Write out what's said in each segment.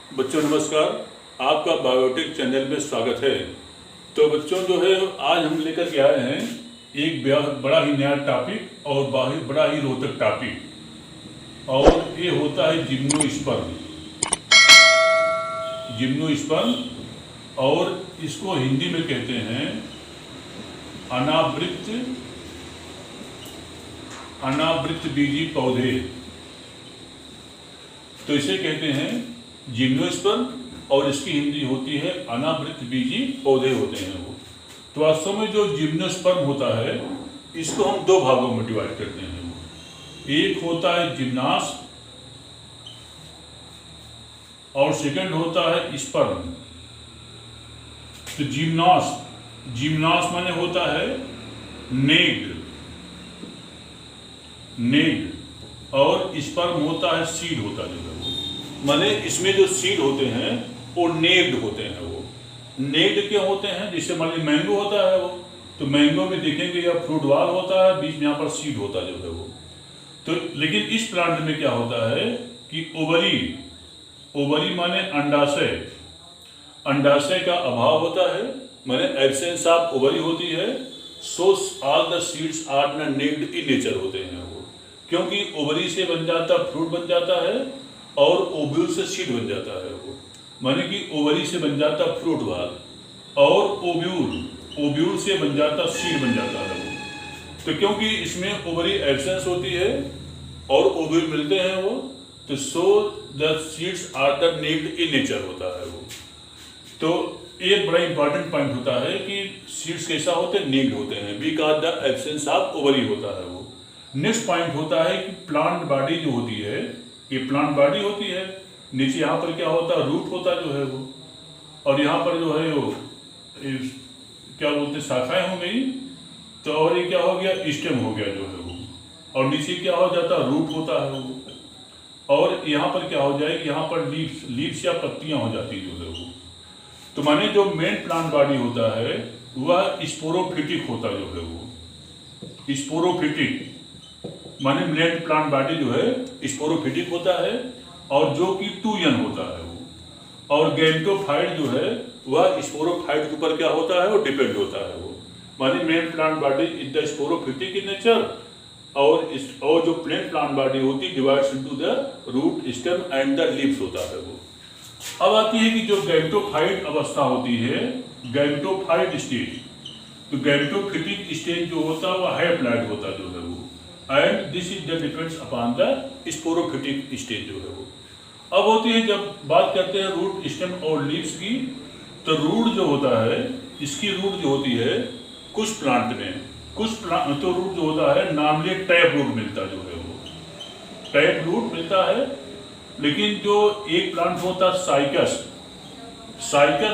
बच्चों नमस्कार, आपका बायोटेक चैनल में स्वागत है। तो बच्चों जो है आज हम लेकर के आए हैं एक बड़ा ही नया टॉपिक और बड़ा ही रोचक टॉपिक, और ये होता है जिम्नोस्पर्म। जिम्नोस्पर्म, और इसको हिंदी में कहते हैं अनावृत बीजी पौधे। तो इसे कहते हैं जिम्नोस्पर्म, और इसकी हिंदी होती है अनावृत बीजी पौधे होते हैं वो। तो वास्तव में जो जिम्नोस्पर्म होता है इसको हम दो भागों में डिवाइड करते हैं। एक होता है जिम्नास और सेकंड होता है स्पर्म। तो जिम्नास माने होता है नेक्ड, और स्पर्म होता है सीड होता है जो है। माने इसमें जो सीड होते हैं वो नेक्ड होते हैं। वो नेक्ड क्या होते हैं? जैसे मान लीजिए मैंगो होता है वो, तो मैंगो में देखेंगे या फ्रूट वाल होता है, बीच में यहाँ पर सीड होता है जो है वो। तो लेकिन इस प्लांट में क्या होता है कि ओवरी माने अंडाशय का अभाव होता है, माने एब्सेंस ऑफ ओवरी होती है। So all the seeds are not naked in nature होते हैं वो, क्योंकि ओवरी से बन जाता फ्रूट बन जाता है और ओव्यूल से सीड बन जाता है वो। माने कि ओवरी से बन जाता फ्रूट वाल और ओव्यूल से बन जाता सीड बन जाता है वो। तो क्योंकि इसमें ओवरी एब्सेंस होती है और ओव्यूल मिलते हैं वो, तो so the seeds are the naked in nature होता है वो। तो एक बड़ा इंपॉर्टेंट पॉइंट होता है कि सीड्स कैसा होते हैं? नेक्ड होते हैं, because the absence of ovary होता है वो। नेक्स्ट पॉइंट होता है कि प्लांट बॉडी जो होती है, ये प्लांट बॉडी होती है। नीचे यहाँ पर क्या होता है? रूट होता जो है वो, और यहाँ पर जो है वो क्या बोलते हैं, शाखाएं हो गई। तो और ये क्या हो गया? स्टेम हो गया जो है वो, और नीचे क्या हो जाता है? रूट होता है वो। और यहाँ पर क्या हो जाएगी? यहाँ पर लीव्स या पत्तियां हो जाती जो है वो। तो माने जो मेन प्लांट बॉडी होता है वह स्पोरोफिटिक होता जो है वो। स्पोरोफिटिक माने मेन प्लांट बॉडी जो है स्पोरोफिटिक होता है, और जो कि 2n होता है वो। और गैमेटोफाइट जो है वह स्पोरोफाइट के ऊपर क्या होता है? वो डिपेंड होता है वो। माने main plant body is the sporophytic in nature, और जो प्लेन प्लांट बॉडी होती है divides into the root, stem and the leaves होता है वो। अब आती है कि जो गैमेटोफाइट अवस्था होती है, गैमेटोफाइट स्टेज, तो गैमेटोफिटिक स्टेज जो होता है वह हैप्लॉइड होता जो है वो, and this is the depends upon the sporophytic stage जो है वो। अब होती है जब बात करते हैं रूट, स्टेम और लीव्स की, तो रूट जो होता है, इसकी रूट जो होती है कुछ प्लांट तो रूट जो होता है नॉर्मली टैप रूट मिलता जो है वो, टैप रूट मिलता है। लेकिन जो एक प्लांट होता है साइकस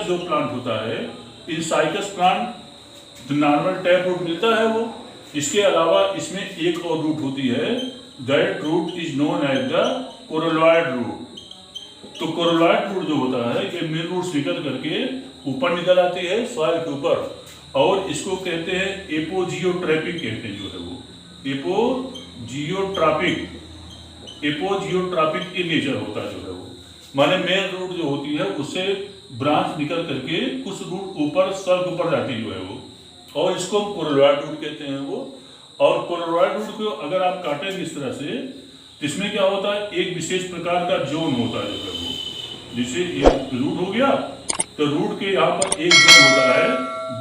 जो प्लांट होता है, in cycas plant normal tap root मिलता है वो। इसके अलावा इसमें एक और रूट होती है, that root is known as the coralloid root. तो कोरोलॉइड रूट जो होता है ये मेन रूट से निकल करके ऊपर निकल आती है सॉइल के ऊपर, और इसको कहते हैं एपोजियोट्रॉपिक कहते हैं जो है वो, एपोजियोट्रॉपिक इन नेचर होता है जो है वो। माने मेन रूट जो होती है उससे ब्रांच निकल करके कुछ रूट ऊपर सॉइल के ऊपर जाती जो है वो, और इसको हम कोरोलॉइड रूट कहते हैं वो। और कोरोलॉइड रूट को अगर आप काटेंगे इस तरह से, तो इसमें क्या होता है? एक विशेष प्रकार का जोन होता है जो है वो। जैसे ये रूट हो गया, तो रूट के यहाँ पर एक जोन होता है,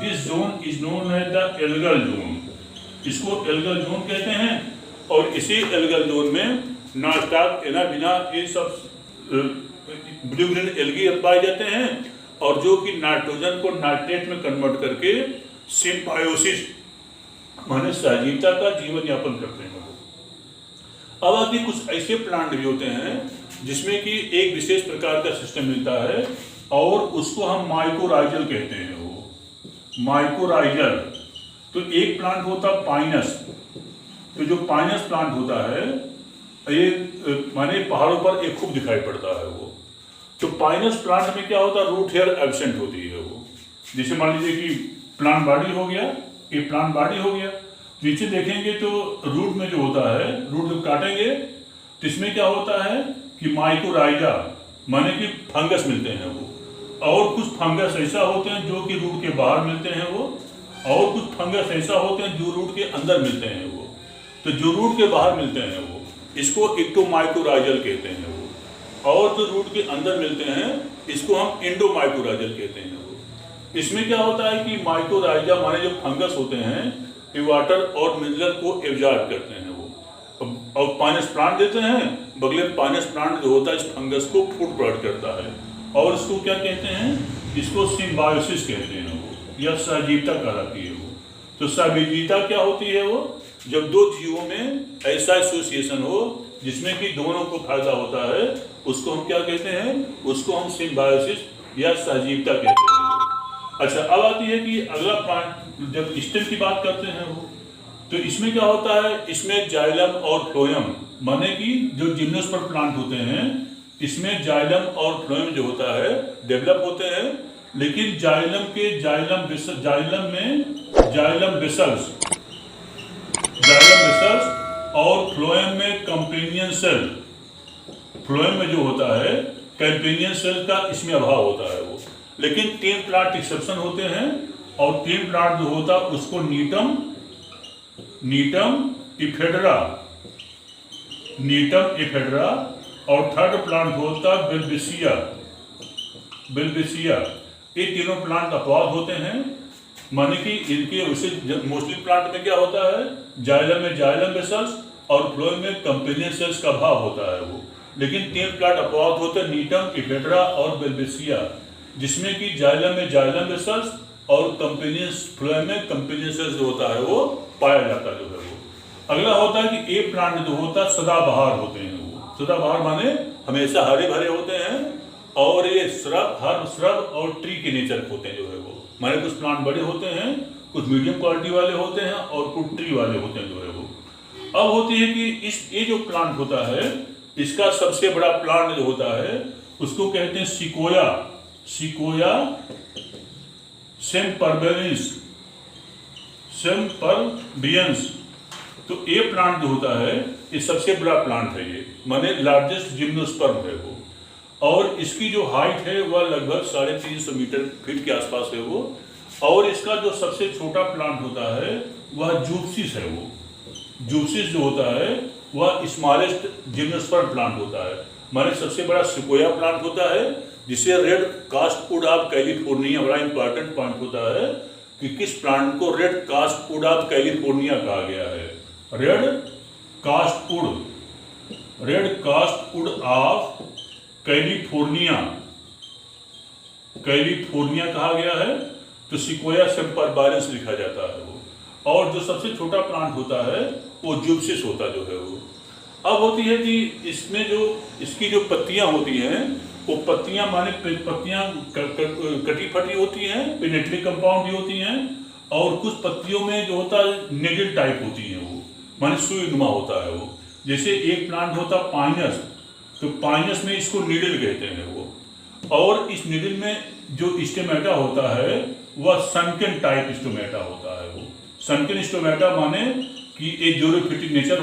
this zone is known as the algal zone. इसको एल्गल जोन कहते हैं, और इसी एल्गल जोन में नॉनस्टॉप एनाबिना ये सब ब्लू ग्रीन एल्गी पाए जाते हैं, और जो कि नाइट्रोजन को नाइट्रेट में कन्वर्ट करके सिम्बायोसिस माने सहजीवता का जीवन यापन करते हैं वो। अब आगे कुछ ऐसे प्लांट भी होते हैं जिसमें कि एक विशेष प्रकार का सिस्टम मिलता है, और उसको हम माइकोराइजल कहते हैं वो, माइकोराइजल। तो एक प्लांट होता है पाइनस। तो जो पाइनस प्लांट होता है ये माने पहाड़ों पर एक खूब दिखाई पड़ता है वो। तो पाइनस प्लांट में क्या होता है? रूट हेयर एब्सेंट होती है वो। जैसे मान लीजिए कि प्लांट बॉडी हो गया, ये प्लांट बॉडी हो गया, नीचे देखेंगे तो रूट में जो होता है, रूट जब काटेंगे तो इसमें क्या होता है कि माइकोराइजा माने कि फंगस मिलते हैं वो, और कुछ फंगस ऐसा होते हैं जो कि रूट के बाहर मिलते हैं वो, और कुछ फंगस ऐसा होते हैं जो रूट के अंदर मिलते हैं वो। तो जो रूट के बाहर मिलते हैं वो इसको एक्टोमाइकोराइजल कहते हैं वो, और जो रूट के अंदर मिलते हैं इसको हम एंडोमाइकोराइजल कहते हैं वो। इसमें क्या होता है कि माइकोराइजा माने जो फंगस होते हैं ये वाटर और मिनरल को एब्जॉर्ब करते हैं वो, और पाइनस प्लांट देते हैं, बगले में पाइनस प्लांट जो होता है इस फंगस को फूड प्रोवाइड करता है, और इसको क्या कहते हैं, इसको सिम्बायोसिस कहते हैं वो, या सहजीवता कहलाती है वो। तो सहजीवता क्या होती है वो, जब दो जीवों में ऐसा एसोसिएशन हो जिसमें कि दोनों को फायदा होता है, उसको हम क्या कहते हैं, उसको हम सिम्बायोसिस या सहजीवता कहते हैं। अच्छा, अब आती है कि अगला प्लांट, जब स्टेम की बात करते हैं वो, तो इसमें क्या होता है, इसमें जाइलम और फ्लोएम, माने कि जो जिम्नोस्पर्म प्लांट होते हैं इसमें जाइलम और फ्लोएम जो होता है डेवलप होते हैं, लेकिन जाइलम बेसल्स और फ्लोएम में कंपेनियन सेल, फ्लोएम में जो होता है कंपेनियन सेल का इसमें अभाव होता है वो। लेकिन 3 प्लांट एक्सेप्शन होते हैं, और 3 प्लांट जो होता है उसको नीटम इफेड्रा, और थर्ड प्लांट होता बिल्बिसिया। ये तीनों प्लांट अपवाद होते हैं, माने कि इनके वैसे मोस्टली प्लांट में क्या होता है, जाइलम में जाइलम बेसल्स और फ्लोएम में कंपेनियन सेल्स का अभाव होता है वो। लेकिन 3 प्लांट अपवाद होते हैं, नीटम, इफेड्रा और बिल्बिसिया, जिसमें कि जाइलम में जाइलम बेसल्स और फ्लोएम में कंपेनियन सेल्स जो होता है वो पाया जाता जो है वो। अगला होता है कि ए प्लांट जो होता है सदाबहार होते हैं वो। सदाबहार माने हमेशा हरे भरे होते हैं, और ये श्रब और ट्री के नेचर होते हैं जो है वो। माने कुछ प्लांट बड़े होते हैं, कुछ मीडियम क्वालिटी वाले होते हैं, और कुछ ट्री वाले होते हैं जो है वो। अब होती है कि ये जो प्लांट होता है इसका सबसे बड़ा प्लांट जो होता है उसको कहते हैं सिकोया सेम्परबियंस। तो ये प्लांट जो होता है ये सबसे बड़ा प्लांट है, ये माने लार्जेस्ट जिम्नोस्पर्म है वो, और इसकी जो हाइट है वह लगभग 350 मीटर फीट के आसपास है वो। और इसका जो सबसे छोटा प्लांट होता है वह जूप्सिस है वो। जूप्सिस जो होता है वह स्मॉलेस्ट जिम्नोस्पर्म प्लांट होता है, माने सबसे बड़ा सिकोया प्लांट होता है, जिसे रेड कास्टवुड ऑफ कैलिफोर्निया, बड़ा इंपॉर्टेंट पॉइंट होता है कि किस प्लांट को रेड कास्टवुड ऑफ कैलिफोर्निया कहा गया है। रेड कास्टवुड ऑफ कैलिफोर्निया कहा गया है, तो सिकोया सेम्परबियंस लिखा जाता है वो। और जो सबसे छोटा प्लांट होता है वो जूप्सिस होता जो है वो। अब होती है कि इसमें जो इसकी जो पत्तियां होती हैं वो पत्तियां माने पत्तियां कटी फटी होती हैं, पेनिट्री कंपाउंड भी होती हैं, और कुछ पत्तियों में जो होता है निडल टाइप होती हैं वो, माने सुई नुमा होता है वो। जैसे एक प्लांट होता पाइनस, तो पाइनस में इसको निडल कहते हैं वो, और इस निडल में जो स्टोमेटा होता है वह सनकेन टाइप स्टोमेटा होता है वो। सनकेन स्टोमेटा माने कि एक जीरोफिटिक नेचर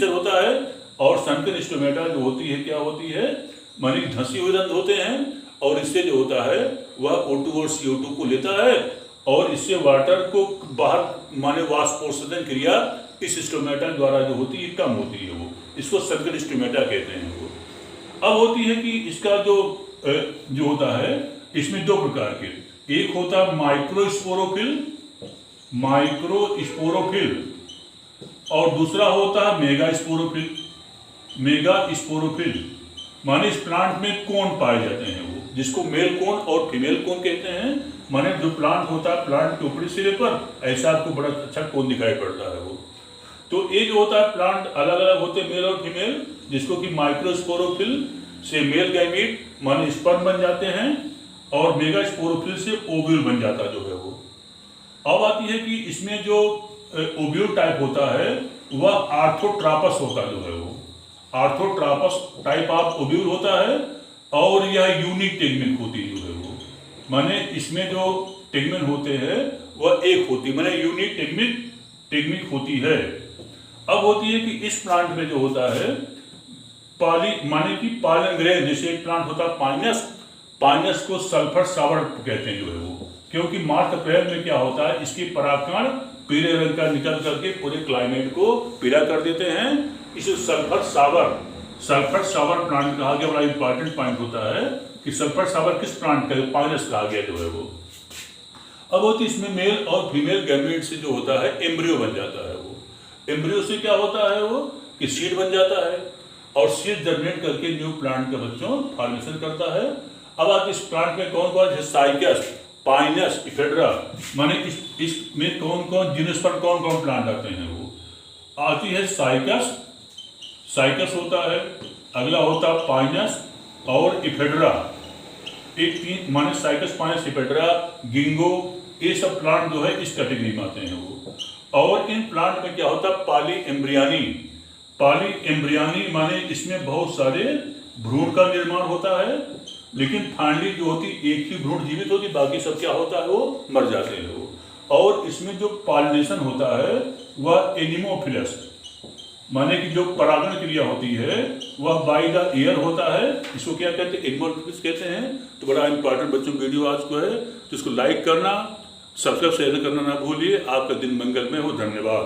होता है, और सनकेन स्टोमेटा जो होती है क्या होती है, माने धंसी हुए रंध्र होते हैं, और इससे जो होता है वह O2 और CO2 को लेता है, और इससे वाटर को बाहर माने वाष्पोत्सर्जन क्रिया इस स्टोमेटा द्वारा जो होती है कम होती है वो। इसको सनकेन स्टोमेटा कहते हैं वो। अब होती है कि इसका जो होता है इसमें 2 प्रकार के, एक होता है माइक्रोस्पोरोफिल, और दूसरा होता है मेगास्पोरोफिल। माने इस प्लांट में कोन पाए जाते हैं वो, जिसको मेल कोन और फीमेल कोन कहते हैं। माने जो प्लांट होता है प्लांट के ऊपरी सिरे पर ऐसा आपको बड़ा अच्छा कोन दिखाई पड़ता है वो। तो ये जो होता है प्लांट अलग अलग होते हैं मेल और फीमेल, जिसको कि माइक्रोस्पोरोफिल से मेल गैमीट माने स्पर्म बन जाते हैं, और मेगास्पोरोफिल से ओव्यूल बन जाता जो है वो। अब आती है कि इसमें जो ओव्यूल टाइप होता है वह आर्थोट्रापस होता जो है वो। आर्थोट्रापस टाइप ऑफ ओव्यूल होता है, और यह यूनिक टेगमेंट होती जो है वो। माने इसमें जो टेगमेंट होते हैं वह एक होती, माने यूनिक टेगमेंट होती है। अब होती है कि इस प्लांट में जो होता है माने कि पॉलन ग्रेन, जैसे एक प्लांट होता है पाइनस, पाइनस को सल्फर सावर कहते हैं जो है वो, क्योंकि मार्च अप्रैल में क्या होता है, इसकी परागकण पीले रंग का निकल करके पूरे क्लाइमेट को पीला कर देते हैं। इसे सल्फर सावर प्लांट कहा गया। बड़ा इंपॉर्टेंट पॉइंट होता है कि सल्फर सावर किस प्लांट का, पाइनस कहा गया जो है वो। अब होती इसमें मेल और फीमेल गैमेट से जो होता है एम्ब्रियो बन जाता है। वो एम्ब्रियो से क्या होता है वो कि सीड बन जाता है, और सीड जर्मिनेट करके न्यू प्लांट के बच्चों फॉर्मेशन करता है। अब आप इस प्लांट में कौन कौन से साइकस, पाइनस, इफेड्रा, माने इसमें कौन कौन जिनस पर कौन कौन प्लांट आते हैं, वो आती है साइकस होता है, अगला होता है पाइनस और इफेड्रा। एक तीन माने साइकस, पाइनस, इफेड्रा, गिंगो, ये सब प्लांट जो है इस कैटेगरी में आते हैं वो। और इन प्लांट में क्या होता है, पॉली एम्ब्रियानी माने इसमें बहुत सारे भ्रूण का निर्माण होता है, लेकिन फाइनली जो होती एक ही भ्रूण जीवित होती, बाकी सब क्या होता है वो मर जाते हैं वो। और इसमें जो पॉलिनेशन होता है वह एनिमोफिलस, माने कि जो परागण क्रिया होती है वह बाय द ईयर होता है। इसको क्या कहते हैं, एनिमोफिलस कहते हैं। तो बड़ा इंपॉर्टेंट बच्चों वीडियो आज को है, तो इसको लाइक करना, सब्सक्राइब शेयर करना ना भूलिए। आपका दिन मंगलमय हो। धन्यवाद।